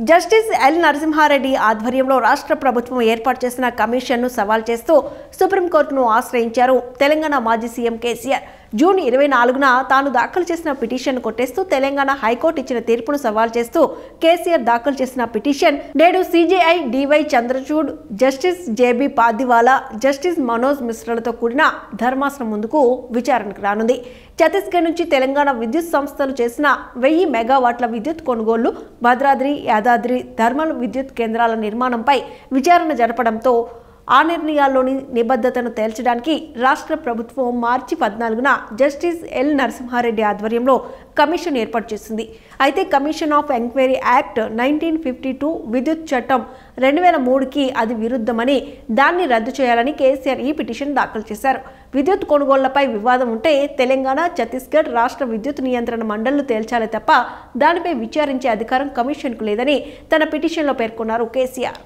Justice L Narasimha Reddy ఆధ్వర్యంలో రాష్ట్ర ప్రభుత్వం ఏర్పాటు చేసిన కమిషన్ను సవాల్ చేస్తూ సుప్రీంకోర్టును ఆశ్రయించారు తెలంగాణ మాజీ సీఎం కేసీఆర్. జూన్ 24న తాను దాఖలు చేసిన పిటిషన్ కొట్టేస్తూ తెలంగాణ హైకోర్టు ఇచ్చిన తీర్పును సవాల్ చేస్తూ కేసీఆర్ దాఖలు చేసిన పిటిషన్ నేడు CJI DY Chandrachud, justice JB Pardiwala, justice Manoj మిశ్రాలతో కూడిన ధర్మాసనం ముందుకు విచారణకు రానుంది. ఛత్తీస్గఢ్ నుంచి తెలంగాణ విద్యుత్ సంస్థలు చేసిన 1000 మెగావాట్ల విద్యుత్ కొనుగోళ్లు, భద్రాద్రి, యాదాద్రి థర్మల్ విద్యుత్ కేంద్రాల నిర్మాణంపై విచారణ జరపడంతో ఆ నిర్ణయాల్లోని నిబద్ధతను తేల్చడానికి రాష్ట్ర ప్రభుత్వం మార్చి 14న జస్టిస్ ఎల్ నరసింహారెడ్డి ఆధ్వర్యంలో కమిషన్ ఏర్పాటు చేసింది. అయితే కమిషన్ ఆఫ్ ఎంక్వైరీ యాక్ట్ 1952 విద్యుత్ చట్టం 2003కి అది విరుద్ధమని, దాన్ని రద్దు చేయాలని కేసీఆర్ ఈ పిటిషన్ దాఖలు చేశారు. విద్యుత్ కొనుగోళ్లపై వివాదం ఉంటే తెలంగాణ, ఛత్తీస్గఢ్ రాష్ట్ర విద్యుత్ నియంత్రణ మండళ్లు తేల్చాలి తప్ప దానిపై విచారించే అధికారం కమిషన్కు లేదని తన పిటిషన్లో పేర్కొన్నారు కేసీఆర్.